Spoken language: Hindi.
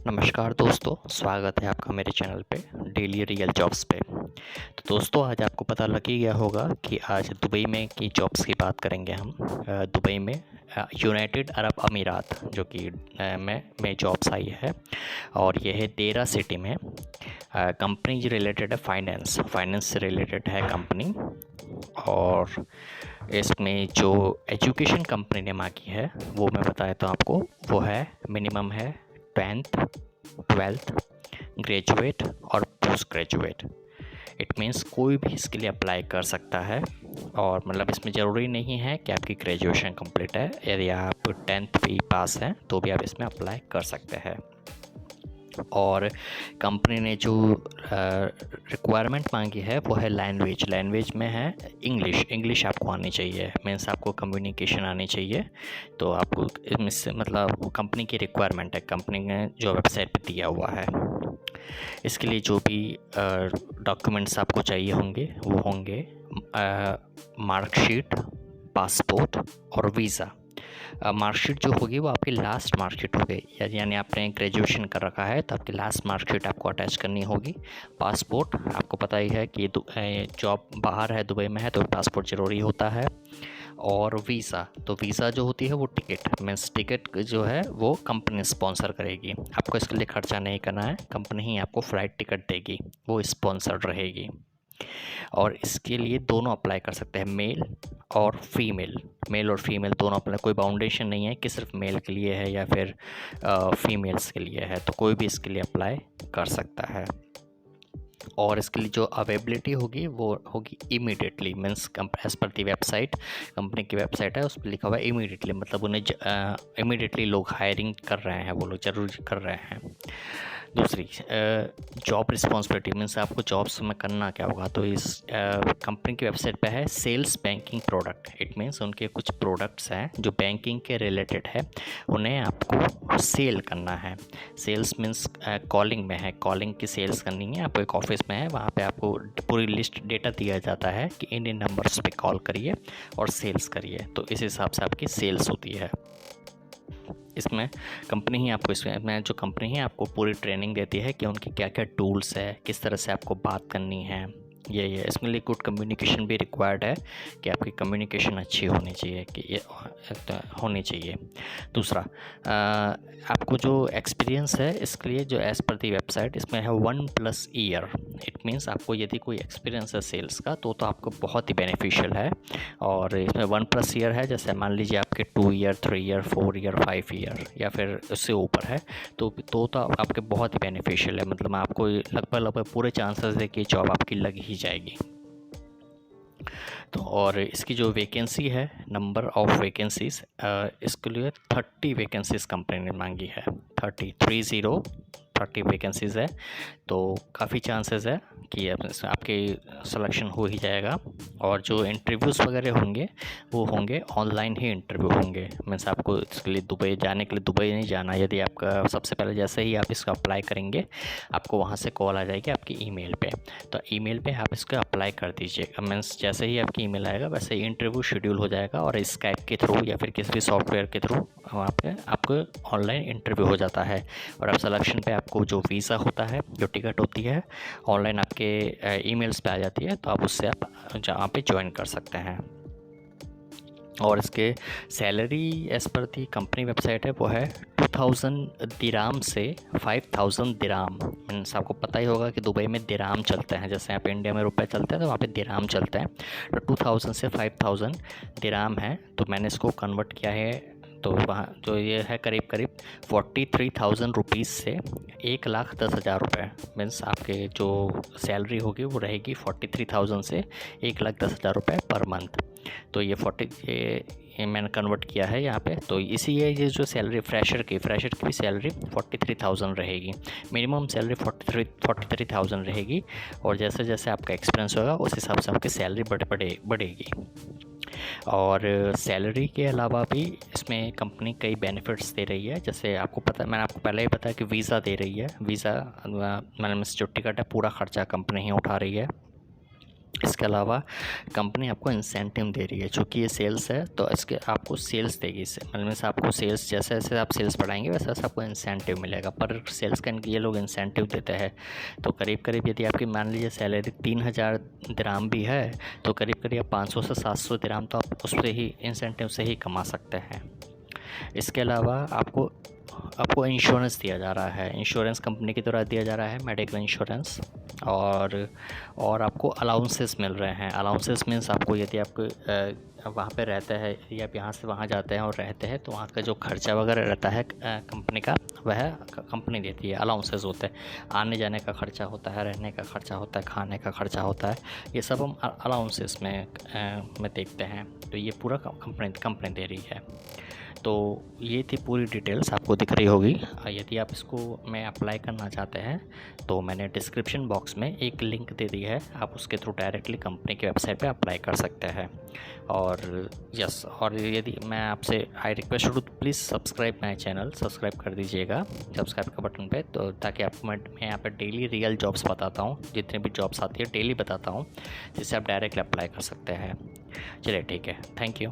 नमस्कार दोस्तों, स्वागत है आपका मेरे चैनल पे डेली रियल जॉब्स पे। तो दोस्तों, आज आपको पता लग ही गया होगा कि आज दुबई में की जॉब्स की बात करेंगे हम। दुबई में यूनाइटेड अरब अमीरात जो कि में जॉब्स आई है और यह है देरा सिटी में। कंपनी जो रिलेटेड है फाइनेंस से रिलेटेड है कंपनी। और इसमें जो एजुकेशन कंपनी ने मांगी है वो मैं बताया तो आपको, वो है मिनिमम है 10th 12th ग्रेजुएट और पोस्ट ग्रेजुएट। इट मीन्स कोई भी इसके लिए अप्लाई कर सकता है। और मतलब इसमें ज़रूरी नहीं है कि आपकी ग्रेजुएशन कंप्लीट है, यदि आप 10th भी पास हैं तो भी आप इसमें अप्लाई कर सकते हैं। और कंपनी ने जो रिक्वायरमेट मांगी है वो है लैंग्वेज में है इंग्लिश आपको आनी चाहिए। मीन्स आपको कम्युनिकेशन आनी चाहिए। तो आपको इसमें मतलब कंपनी की रिक्वायरमेंट है, कंपनी ने जो वेबसाइट पे दिया हुआ है। इसके लिए जो भी डॉक्यूमेंट्स आपको चाहिए होंगे वो होंगे मार्कशीट, पासपोर्ट और वीज़ा। मार्कशीट जो होगी वो आपकी लास्ट मार्कशीट होगी, यानी आपने ग्रेजुएशन कर रखा है तो आपकी लास्ट मार्कशीट आपको अटैच करनी होगी। पासपोर्ट, आपको पता ही है कि जॉब बाहर है, दुबई में है तो पासपोर्ट ज़रूरी होता है। और वीज़ा, तो वीज़ा जो होती है वो टिकट, मीन्स टिकट जो है वो कंपनी स्पॉन्सर करेगी। आपको इसके लिए खर्चा नहीं करना है, कंपनी ही आपको फ़्लाइट टिकट देगी, वो स्पॉन्सर्ड रहेगी। और इसके लिए दोनों अप्लाई कर सकते हैं, मेल और फीमेल दोनों अप्लाई। कोई बाउंडेशन नहीं है कि सिर्फ मेल के लिए है या फिर फीमेल्स के लिए है, तो कोई भी इसके लिए अप्लाई कर सकता है। और इसके लिए जो अवेलेबिलिटी होगी वो होगी immediately, means as per the website, company की वेबसाइट है उस पर लिखा हुआ है इमीडिएटली, मतलब उन्हें इमीडिएटली लोग हायरिंग कर रहे हैं, वो लोग ज़रूर कर रहे हैं। दूसरी जॉब रिस्पॉन्सिबिलिटी, मीन्स आपको जॉब्स में करना क्या होगा। तो इस कंपनी की वेबसाइट पे है sells banking product. It means उनके कुछ प्रोडक्ट्स हैं जो बैंकिंग के रिलेटेड है, उन्हें आपको सेल करना है। सेल्स मीन्स कॉलिंग में है, कॉलिंग की सेल्स करनी है। आपको एक ऑफिस में है, वहाँ पे आपको पूरी लिस्ट डेटा दिया जाता है कि इन नंबर्स पे कॉल करिए और सेल्स करिए। तो इस हिसाब से आपकी सेल्स होती है। इसमें कंपनी ही आपको, इसमें जो कंपनी है आपको पूरी ट्रेनिंग देती है कि उनके क्या क्या टूल्स है, किस तरह से आपको बात करनी है। ये इसमें लिए गुड कम्युनिकेशन भी रिक्वायर्ड है कि आपकी कम्युनिकेशन अच्छी होनी चाहिए, कि ये होनी चाहिए। दूसरा, आपको जो एक्सपीरियंस है इसके लिए जो एज़ पर दी वेबसाइट इसमें है 1+ ईयर। इट मीन्स आपको यदि कोई एक्सपीरियंस है सेल्स का तो आपको बहुत ही बेनिफिशियल है। और इसमें 1+ ईयर है, जैसे मान लीजिए आपके 2 ईयर 3 ईयर 4 ईयर 5 ईयर या फिर उससे ऊपर है तो आपके बहुत ही बेनिफिशियल है। मतलब आपको लगभग पूरे चांसेस है कि जॉब आपकी लग ही जाएगी। तो और इसकी जो वैकेंसी है, नंबर ऑफ़ वैकेंसीज़, इसके लिए 30 वैकेंसीज़ कंपनी ने मांगी है। 30 वैकेंसीज़ है, तो काफ़ी चांसेस है कि आपके सिलेक्शन हो ही जाएगा। और जो इंटरव्यूज़ वगैरह होंगे वो होंगे ऑनलाइन ही इंटरव्यू होंगे। मीन्स आपको इसके लिए दुबई जाने के लिए दुबई नहीं जाना। यदि आपका सबसे पहले जैसे ही आप इसका अप्लाई करेंगे आपको वहाँ से कॉल आ जाएगी आपकी ईमेल पे, तो ईमेल पे आप इसका अप्लाई कर दीजिएगा। मीन्स जैसे ही आपकी ईमेल आएगा वैसे ही इंटरव्यू शेड्यूल हो जाएगा और स्काइप के थ्रू या फिर किसी भी सॉफ्टवेयर के थ्रू वहाँ पे आपको ऑनलाइन इंटरव्यू हो जाता है। और अब सिलेक्शन पे आपको जो वीज़ा होता है, जो टिकट होती है, ऑनलाइन आपके ईमेल्स पे आ जाती है, तो आप उससे आप जहाँ पे ज्वाइन कर सकते हैं। और इसके सैलरी एज़ पर दी कंपनी वेबसाइट है वो है 2000 दिराम से 5000 दिराम। मीन्स आपको पता ही होगा कि दुबई में दिराम चलते हैं, जैसे यहाँ पे इंडिया में रुपए चलते हैं तो वहाँ पे दिराम चलते हैं। तो 2000 से 5000 दिराम है, तो मैंने इसको कन्वर्ट किया है। तो वहाँ जो ये है करीब 43,000 रुपीज़ से 1,10,000 रुपये। मीन्स आपके जो सैलरी होगी वो रहेगी 43,000 से 1,10,000 रुपये पर मंथ। तो ये मैंने कन्वर्ट किया है यहाँ पे। तो ये जो सैलरी फ्रेशर की भी सैलरी 43,000 रहेगी। मिनिमम सैलरी 43,000 रहेगी। और जैसे जैसे आपका एक्सपीरियंस होगा उस हिसाब से आपकी सैलरी बढ़ेगी। और सैलरी के अलावा भी इसमें कंपनी कई बेनिफिट्स दे रही है। जैसे आपको पता, मैंने आपको पहले ही बताया कि वीज़ा दे रही है। वीज़ा मतलब जो टिकट है पूरा ख़र्चा कंपनी ही उठा रही है। इसके अलावा कंपनी आपको इंसेंटिव दे रही है, चूँकि ये सेल्स है तो इसके आपको सेल्स देगी इससे, मतलब से आपको सेल्स जैसे जैसे आप सेल्स बढ़ाएंगे वैसे वैसे आपको इंसेंटिव मिलेगा। पर सेल्स का ये लोग इंसेंटिव देते हैं तो करीब करीब यदि आपकी मान लीजिए सैलरी 3000 दिरहाम भी है तो करीब करीब 500 से 700 दिरहाम तो आप उससे ही इंसेंटिव से ही कमा सकते हैं। इसके अलावा आपको आपको इंश्योरेंस दिया जा रहा है, इंश्योरेंस कंपनी की तरह दिया जा रहा है, मेडिकल इंश्योरेंस। और आपको अलाउंसेस मिल रहे हैं। अलाउंसेस मीन्स आपको यदि आपको वहाँ पे रहते हैं या आप यहाँ से वहाँ जाते हैं और रहते हैं तो वहाँ का जो खर्चा वगैरह रहता है कंपनी का, वह कंपनी देती है। अलाउंसेस होते हैं, आने जाने का खर्चा होता है, रहने का खर्चा होता है, खाने का खर्चा होता है, ये सब हम अलाउंसेस में देखते हैं। तो ये पूरा कंपनी दे रही है। तो ये थी पूरी डिटेल्स, आपको दिख रही होगी। यदि आप इसको में अप्लाई करना चाहते हैं तो मैंने डिस्क्रिप्शन बॉक्स में एक लिंक दे दी है, आप उसके थ्रू डायरेक्टली कंपनी की वेबसाइट पे अप्लाई कर सकते हैं। और यस, और यदि मैं आपसे I request to please subscribe my channel, subscribe कर दीजिएगा सब्सक्राइब का बटन पे, तो ताकि आपको मैं यहाँ पर डेली रियल जॉब्स बताता हूँ, जितने भी जॉब्स आती है डेली बताता हूँ, जिससे आप डायरेक्टली अप्लाई कर सकते हैं। चलिए ठीक है, थैंक यू।